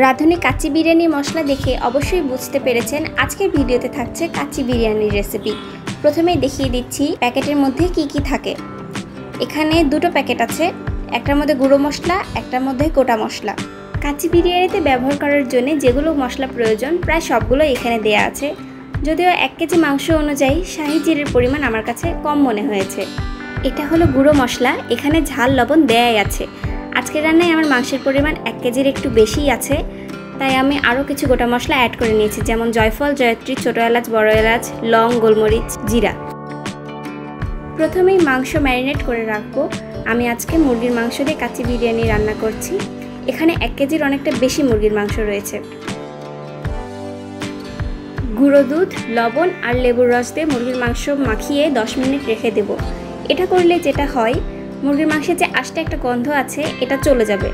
রাঁধুনি কাচ্চি বিরিয়ানি মশলা দেখে অবশ্যই বুঝতে পেরেছেন আজকের ভিডিওতে থাকছে কাচ্চি বিরিয়ানির রেসিপি। প্রথমেই দেখিয়ে দিচ্ছি প্যাকেটের মধ্যে কি কি থাকে। এখানে দুটো প্যাকেট আছে, একটার মধ্যে গুঁড়ো মশলা, একটার মধ্যে গোটা মশলা। কাচ্চি বিরিয়ানিতে ব্যবহার করার জন্য যেগুলো মশলা প্রয়োজন প্রায় সবগুলো এখানে দেয়া আছে। যদিও 1 কেজি মাংস অনুযায়ী শাহি জিরের পরিমাণ আমার কাছে কম মনে হয়েছে। এটা হলো গুঁড়ো মশলা, এখানে ঝাল লবণ দেয়াই আছে। আজকের রান্নায় আমার মাংসের পরিমাণ 1 কেজির একটু বেশিই আছে, তাই আমি আরও কিছু গোটা মশলা অ্যাড করে নিয়েছি, যেমন জয়ফল, জয়ত্রী, ছোটো এলাচ, বড় এলাচ, লং, গোলমরিচ, জিরা। প্রথমেই মাংস ম্যারিনেট করে রাখবো। আমি আজকে মুরগির মাংস দিয়ে কাচ্চি বিরিয়ানি রান্না করছি। এখানে 1 কেজির অনেকটা বেশি মুরগির মাংস রয়েছে। গুঁড়ো দুধ, লবণ আর লেবুর রস দিয়ে মুরগির মাংস মাখিয়ে 10 মিনিট রেখে দেব। এটা করলে যেটা হয়, মুরগির মাংসের যে আস্তে একটা গন্ধ আছে এটা চলে যাবে।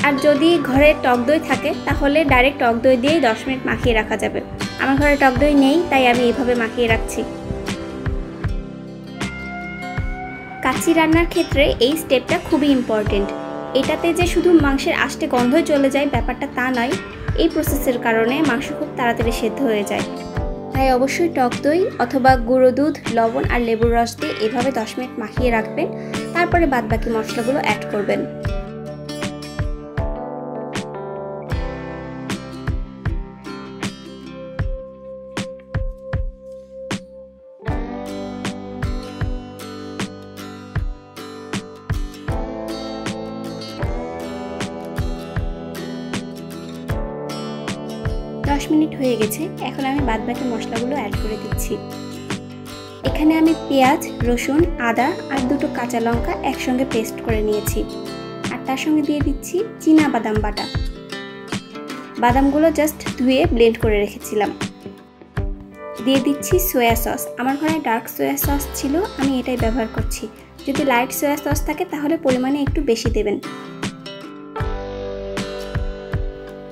আর যদি ঘরে টক দই থাকে তাহলে ডাইরেক্ট টক দই দিয়েই 10 মিনিট মাখিয়ে রাখা যাবে। আমার ঘরে টক দই নেই, তাই আমি এইভাবে মাখিয়ে রাখছি। কাচ্চি রান্নার ক্ষেত্রে এই স্টেপটা খুবই ইম্পর্টেন্ট। এটাতে যে শুধু মাংসের আস্তে গন্ধই চলে যায় ব্যাপারটা তা নয়, এই প্রসেসের কারণে মাংস খুব তাড়াতাড়ি সেদ্ধ হয়ে যায়। তাই অবশ্যই টক দই অথবা গুঁড়ো দুধ, লবণ আর লেবুর রস দিয়ে এভাবে 10 মিনিট মাখিয়ে রাখবেন। তারপরে বাদবাকি মশলাগুলো অ্যাড করবেন। দশ মিনিট হয়ে গেছে, এখন আমি বাদবাকি মশলাগুলো অ্যাড করে দিচ্ছি। এখানে আমি পেঁয়াজ, রসুন, আদা আর দুটো কাঁচা লঙ্কা একসঙ্গে পেস্ট করে নিয়েছি। আর তার সঙ্গে দিয়ে দিচ্ছি চীনা বাদাম বাটা। বাদামগুলো জাস্ট ধুয়ে ব্লেন্ড করে রেখেছিলাম। দিয়ে দিচ্ছি সোয়া সস। আমার ঘরে ডার্ক সোয়া সস ছিল, আমি এটাই ব্যবহার করছি। যদি লাইট সোয়া সস থাকে তাহলে পরিমাণে একটু বেশি দেবেন।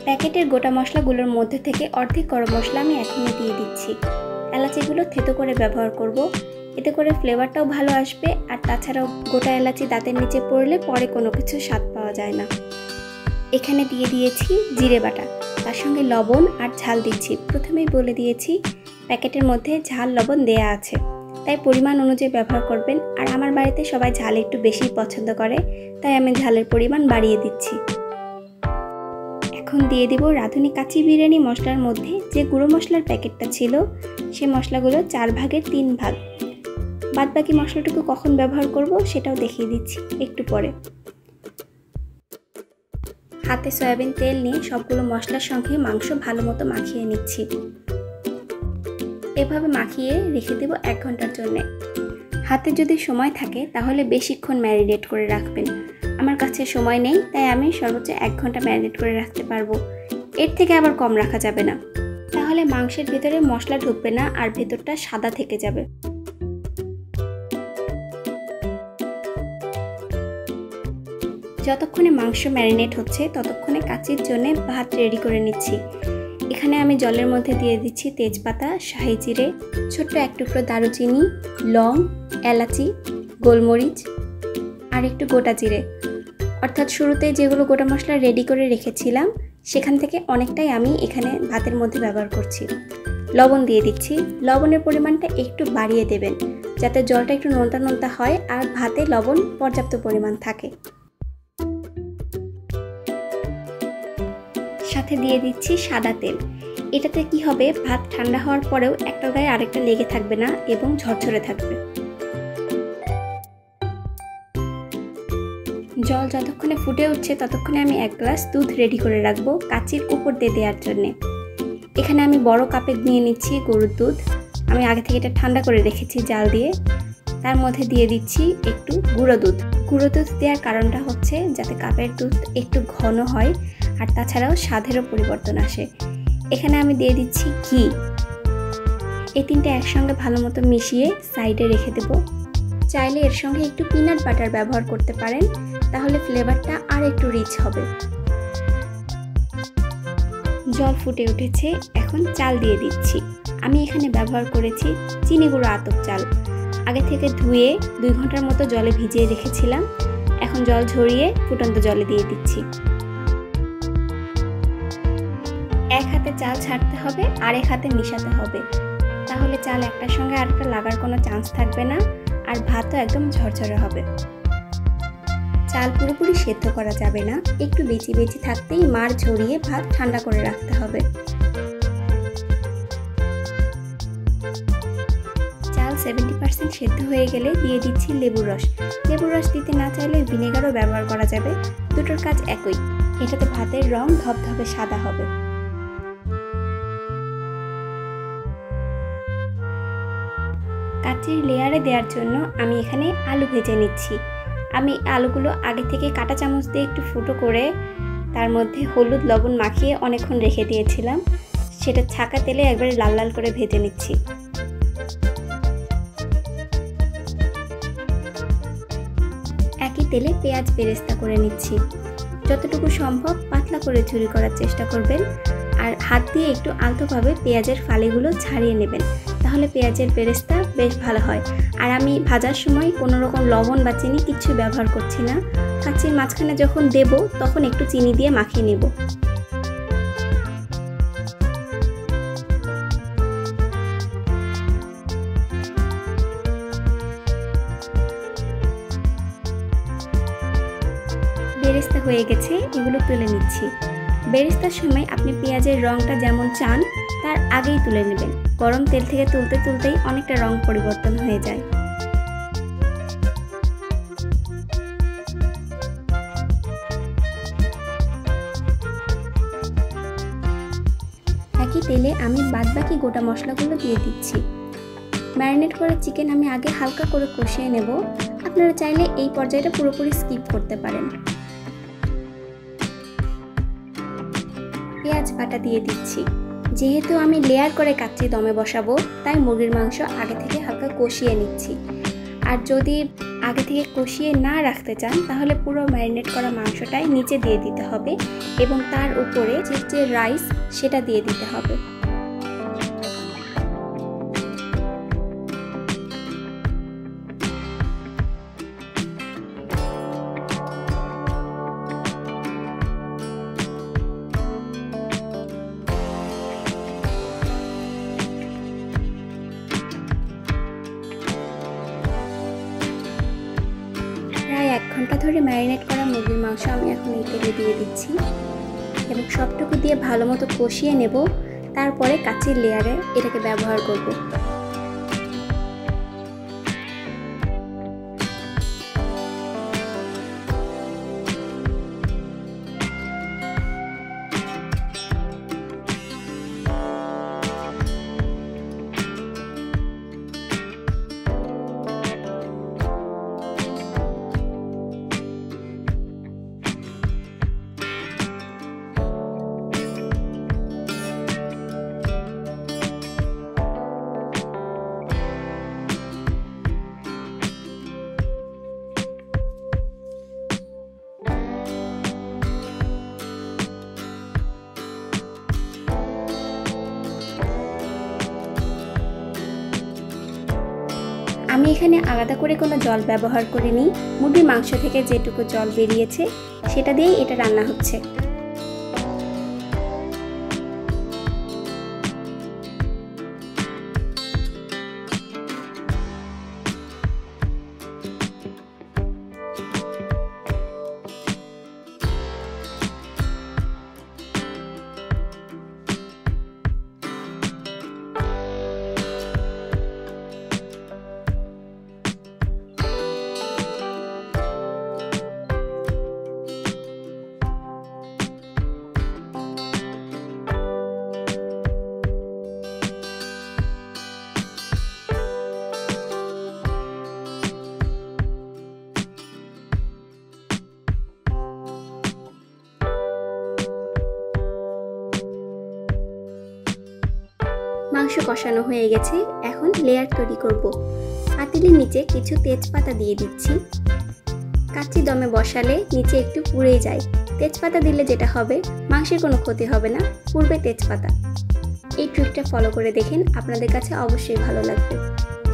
প্যাকেটের গোটা মশলাগুলোর মধ্যে থেকে অর্ধেক গরম মশলা আমি এখনই দিয়ে দিচ্ছি। এলাচিগুলো থেতো করে ব্যবহার করব, এতে করে ফ্লেভারটাও ভালো আসবে। আর তাছাড়াও গোটা এলাচি দাঁতের নিচে পড়লে পরে কোনো কিছু স্বাদ পাওয়া যায় না। এখানে দিয়ে দিয়েছি জিরে বাটা, তার সঙ্গে লবণ আর ঝাল দিচ্ছি। প্রথমেই বলে দিয়েছি প্যাকেটের মধ্যে ঝাল লবণ দেয়া আছে, তাই পরিমাণ অনুযায়ী ব্যবহার করবেন। আর আমার বাড়িতে সবাই ঝাল একটু বেশি পছন্দ করে, তাই আমি ঝালের পরিমাণ বাড়িয়ে দিচ্ছি। এখন দিয়ে দিব রাঁধুনি কাচ্চি বিরিয়ানি মশলার মধ্যে যে গুঁড়ো মশলার প্যাকেটটা ছিল, সেই মশলাগুলো 4 ভাগের 3 ভাগ। বাদবাকি মশলাটুকু কখন ব্যবহার করব সেটাও দেখিয়ে দিচ্ছি একটু পরে। হাতে সয়াবিন তেল নিয়ে সবগুলো মশলার সঙ্গে মাংস ভালো মতো মাখিয়ে নিচ্ছি। এভাবে মাখিয়ে রেখে দেব 1 ঘন্টার জন্য। হাতে যদি সময় থাকে তাহলে বেশিক্ষণ ম্যারিনেট করে রাখবেন। আমার কাছে সময় নেই, তাই আমি সর্বোচ্চ 1 ঘন্টা ম্যারিনেট করে রাখতে পারবো। এর থেকে আবার কম রাখা যাবে না, তাহলে মাংসের ভেতরে মশলা ঢুকবে না আর ভেতরটা সাদা থেকে যাবে। যতক্ষণে মাংস ম্যারিনেট হচ্ছে ততক্ষণে কাচ্চির জন্য ভাত রেডি করে নিচ্ছি। এখানে আমি জলের মধ্যে দিয়ে দিচ্ছি তেজপাতা, শাহি জিরে, ছোট্ট 1 টুকরো দারুচিনি, লং, এলাচি, গোলমরিচ আর একটু গোটা জিরে। অর্থাৎ শুরুতে যেগুলো গোটা মশলা রেডি করে রেখেছিলাম সেখান থেকে অনেকটাই আমি এখানে ভাতের মধ্যে ব্যবহার করছি। লবণ দিয়ে দিচ্ছি। লবণের পরিমাণটা একটু বাড়িয়ে দেবেন, যাতে জলটা একটু নোনতা নোনতা হয় আর ভাতে লবণ পর্যাপ্ত পরিমাণ থাকে। সাথে দিয়ে দিচ্ছি সাদা তেল। এটাতে কি হবে, ভাত ঠান্ডা হওয়ার পরেও একটার গায়ে আরেকটা লেগে থাকবে না এবং ঝরঝরে থাকবে। জল যতক্ষণে ফুটে উঠছে ততক্ষণে আমি 1 গ্লাস দুধ রেডি করে রাখবো কাচ্চির উপর দিয়ে দেওয়ার জন্যে। এখানে আমি বড় কাপে নিয়ে নিচ্ছি গরুর দুধ। আমি আগে থেকে এটা ঠান্ডা করে রেখেছি জাল দিয়ে। তার মধ্যে দিয়ে দিচ্ছি একটু গুঁড়ো দুধ। গুঁড়ো দুধ দেওয়ার কারণটা হচ্ছে যাতে কাপের দুধ একটু ঘন হয় আর তাছাড়াও স্বাদেরও পরিবর্তন আসে। এখানে আমি দিয়ে দিচ্ছি ঘি। এই 3টে একসঙ্গে ভালো মতো মিশিয়ে সাইডে রেখে দেব। চাইলে এর সঙ্গে একটু পিনাট বাটার ব্যবহার করতে পারেন, তাহলে ফ্লেভারটা আর একটু রিচ হবে। জল ফুটে উঠেছে, এখন চাল দিয়ে দিচ্ছি। আমি এখানে ব্যবহার করেছি চিনি গুঁড়ো আতপ চাল। আগে থেকে ধুয়ে 2 ঘন্টার মতো জলে ভিজিয়ে রেখেছিলাম। এখন জল ঝরিয়ে ফুটন্ত জলে দিয়ে দিচ্ছি। এক হাতে চাল ছাড়তে হবে আর এক হাতে মিশাতে হবে, তাহলে চাল একটার সঙ্গে আরেকটা লাগার কোনো চান্স থাকবে না আর ভাতও একদম ঝরঝরে হবে। চাল পুরোপুরি সেদ্ধ করা যাবে না, একটু বেঁচি বেঁচি থাকতেই মাড় ঝরিয়ে ভাত ঠান্ডা করে রাখতে হবে। চাল 70% সেদ্ধ হয়ে গেলে দিয়ে দিচ্ছি লেবুর রস। লেবুর রস দিতে না চাইলে ভিনেগারও ব্যবহার করা যাবে, দুটোর কাজ একই। এটাতে ভাতের রং ধবধবে সাদা হবে। কাচ্চির লেয়ারে দেওয়ার জন্য আমি এখানে আলু ভেজে নিচ্ছি। আমি আলুগুলো আগে থেকে কাঁটা চামচ দিয়ে একটু ফুটো করে তার মধ্যে হলুদ লবণ মাখিয়ে অনেকক্ষণ রেখে দিয়েছিলাম, সেটা ছাকা তেলে একবারে লাল লাল করে ভেজে নিচ্ছি। একই তেলে পেঁয়াজ বেরেস্তা করে নিচ্ছি। যতটুকু সম্ভব পাতলা করে ঝুরি করার চেষ্টা করবেন আর হাত দিয়ে একটু আলতোভাবে পেঁয়াজের ফালিগুলো ছাড়িয়ে নেবেন, তাহলে পেঁয়াজের বেরেস্তা বেশ ভালো হয়। আর আমি ভাজার সময় কোনো রকম লবণ বা চিনি কিচ্ছু ব্যবহার করছি না, কাচ্চির মাঝখানে যখন দেব তখন একটু চিনি দিয়ে মাখিয়ে নেব। বেরেস্তা হয়ে গেছে, এগুলো তুলে নিচ্ছি। বেরেস্তার সময় আপনি পেঁয়াজের রঙটা যেমন চান তার আগেই তুলে নেবেন, গরম তেল থেকে তুলতে তুলতেই অনেকটা রং পরিবর্তন হয়ে যায়। একই তেলে আমি বাদবাকি গোটা মশলাগুলো দিয়ে দিচ্ছি। ম্যারিনেট করা চিকেন আমি আগে হালকা করে কষিয়ে নেব, আপনারা চাইলে এই পর্যায়টা পুরোপুরি স্কিপ করতে পারেন। পেঁয়াজ বাটা দিয়ে দিচ্ছি। যেহেতু আমি লেয়ার করে কাচ্চি দমে বসাবো, তাই মুরগির মাংস আগে থেকে হালকা কষিয়ে নিচ্ছি। আর যদি আগে থেকে কষিয়ে না রাখতে চান তাহলে পুরো ম্যারিনেট করা মাংসটাই নিচে দিয়ে দিতে হবে এবং তার উপরে যে রাইস সেটা দিয়ে দিতে হবে। প্রায় 1 ঘন্টা ধরে ম্যারিনেট করা মুরগির মাংস আমি এখন এই তেলে দিয়ে দিচ্ছি এবং সবটুকু দিয়ে ভালো মতো কষিয়ে নেব। তারপরে কাচ্চির লেয়ারে এটাকে ব্যবহার করব। আমি এখানে আলাদা করে কোনো জল ব্যবহার করিনি, মুরগির মাংস থেকে যেটুকু জল বেরিয়েছে সেটা দিয়েই এটা রান্না হচ্ছে। মাংস কষানো হয়ে গেছে, এখন লেয়ার তৈরি করব। পাতিলের নিচে কিছু তেজপাতা দিয়ে দিচ্ছি। কাচ্চি দমে বসালে নিচে একটু পুড়ে যায়, তেজপাতা দিলে যেটা হবে মাংসের কোনো ক্ষতি হবে না, পুড়বে তেজপাতা। এই ট্রিকটা ফলো করে দেখেন, আপনাদের কাছে অবশ্যই ভালো লাগবে।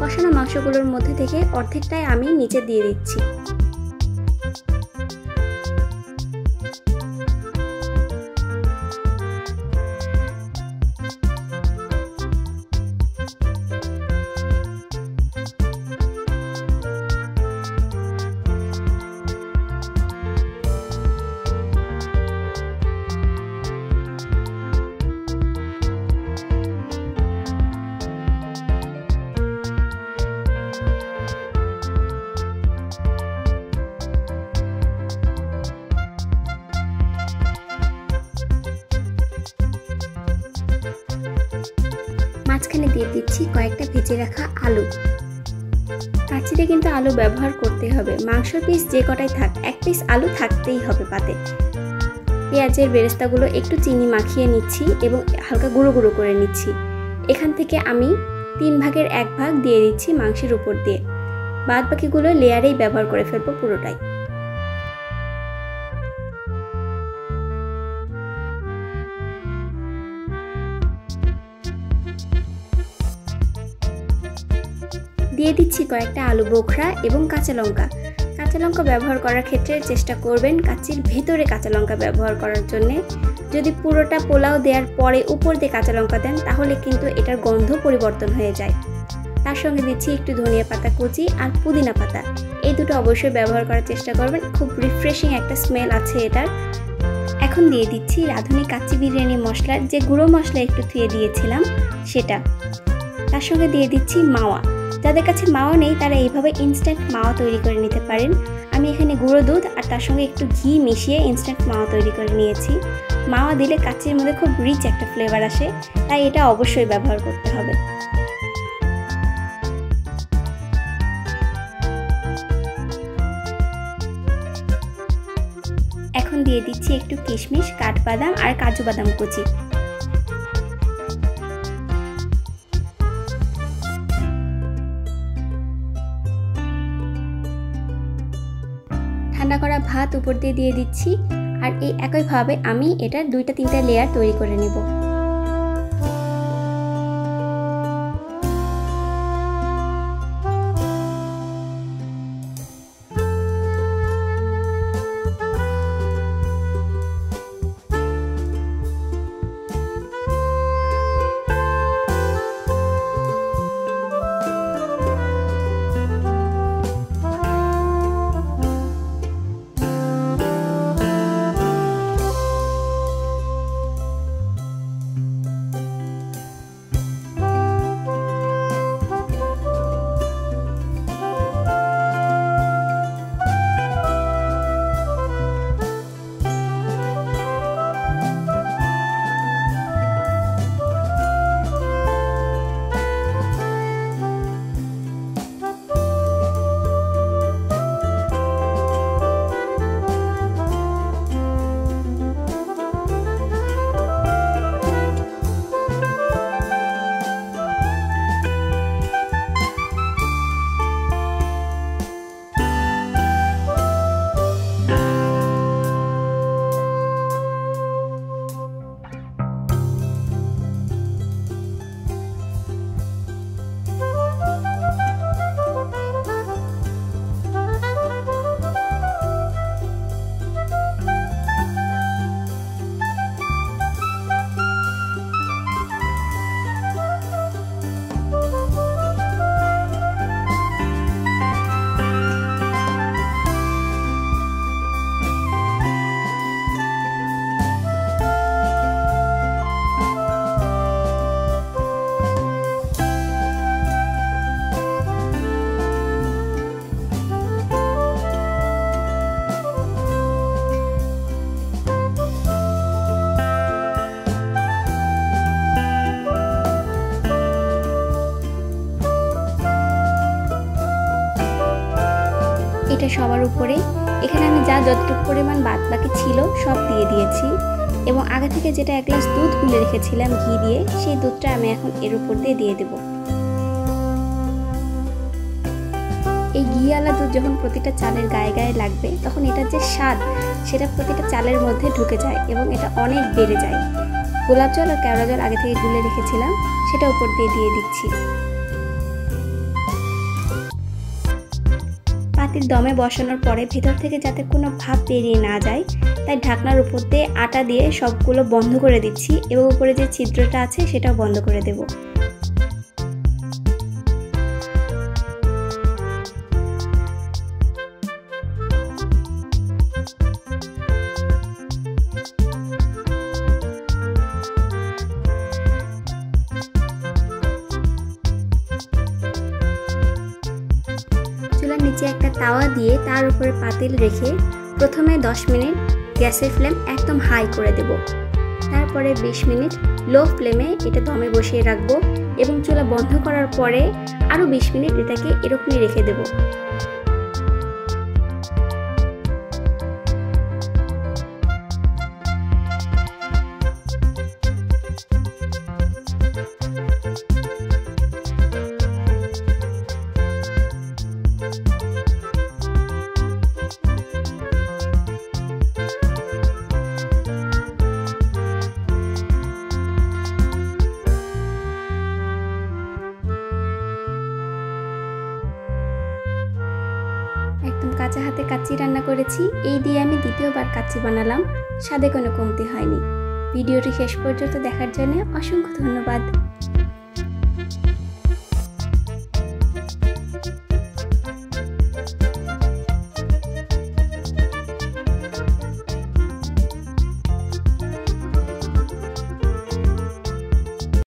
কষানো মাংসগুলোর মধ্যে থেকে অর্ধেকটাই আমি নিচে দিয়ে দিচ্ছি। দিয়ে দিচ্ছি কয়েকটা ভেজে রাখা আলু। কাচ্চিতে কিন্তু আলু ব্যবহার করতে হবে, মাংসের পিস যে কটাই থাক 1 পিস আলু থাকতেই হবে পাতে। পেঁয়াজের বেরেস্তাগুলো একটু চিনি মাখিয়ে নিচ্ছি এবং হালকা গুঁড়ো গুঁড়ো করে নিচ্ছি। এখান থেকে আমি 3 ভাগের 1 ভাগ দিয়ে দিচ্ছি মাংসের উপর দিয়ে, বাদ বাকিগুলো লেয়ারেই ব্যবহার করে ফেলবো পুরোটাই। দিয়ে দিচ্ছি কয়েকটা আলু বোখরা এবং কাঁচা লঙ্কা। কাঁচা লঙ্কা ব্যবহার করার ক্ষেত্রে চেষ্টা করবেন কাচ্চির ভেতরে কাঁচা লঙ্কা ব্যবহার করার জন্য। যদি পুরোটা পোলাও দেওয়ার পরে উপর দিয়ে কাঁচা লঙ্কা দেন তাহলে কিন্তু এটার গন্ধ পরিবর্তন হয়ে যায়। তার সঙ্গে দিচ্ছি একটু ধনিয়া পাতা কুচি আর পুদিনা পাতা, এই দুটো অবশ্যই ব্যবহার করার চেষ্টা করবেন, খুব রিফ্রেশিং একটা স্মেল আছে এটার। এখন দিয়ে দিচ্ছি রাঁধুনি কাচ্চি বিরিয়ানি মশলার যে গুঁড়ো মশলা একটু ধুয়ে দিয়েছিলাম সেটা। তার সঙ্গে দিয়ে দিচ্ছি মাওয়া। যাদের কাছে মাওয়া নেই তারা এইভাবে ইনস্ট্যান্ট মাওয়া তৈরি করে নিতে পারেন। আমি এখানে গুঁড়ো দুধ আর তার সঙ্গে একটু ঘি মিশিয়ে ইনস্ট্যান্ট মাওয়া তৈরি করে নিয়েছি। মাওয়া দিলে কাচ্চির মধ্যে খুব রিচ একটা ফ্লেভার আসে, তাই এটা অবশ্যই ব্যবহার করতে হবে। এখন দিয়ে দিচ্ছি একটু কিশমিশ, কাঠবাদাম আর কাজু বাদাম কুচি। ঠান্ডা করা ভাত উপর দিয়ে দিচ্ছি আর এই একইভাবে আমি এটা 2-3টা লেয়ার তৈরি করে নেব। এটা সবার উপরে। এখানে আমি যতটুকু পরিমাণ বাদ বাকি ছিল সব দিয়ে দিয়েছি এবং আগে থেকে যেটা 1 গ্লাস দুধ গুলে রেখেছিলাম ঘি দিয়ে, সেই দুধটা আমি এখন এর উপর দিয়ে দেব। এই ঘিওয়ালা দুধ যখন প্রতিটা চালের গায়ে গায়ে লাগবে তখন এটার যে স্বাদ সেটা প্রতিটা চালের মধ্যে ঢুকে যায় এবং এটা অনেক বেড়ে যায়। গোলাপ জল আর কেওড়া জল আগে থেকে গুলে রেখেছিলাম সেটা উপর দিয়ে দিচ্ছি। পাতিল দমে বসানোর পরে ভেতর থেকে যাতে কোনো ভাপ বেরিয়ে না যায় তাই ঢাকনার উপর দিয়ে আটা দিয়ে সবগুলো বন্ধ করে দিচ্ছি এবং উপরে যে ছিদ্রটা আছে সেটাও বন্ধ করে দেব। চুলার নিচে একটা তাওয়া দিয়ে তার উপরে পাতিল রেখে প্রথমে 10 মিনিট গ্যাসের ফ্লেম একদম হাই করে দেব। তারপরে 20 মিনিট লো ফ্লেমে এটা দমে বসিয়ে রাখবো এবং চুলা বন্ধ করার পরে আরও 20 মিনিট এটাকে এরকমই রেখে দেবো। একদম কাঁচা হাতে কাচ্চি রান্না করেছি। এই দিয়ে আমি দ্বিতীয়বার কাচ্চি বানালাম, স্বাদে কোনো কমতি হয়নি। ভিডিওটি শেষ পর্যন্ত দেখার জন্য অসংখ্য ধন্যবাদ।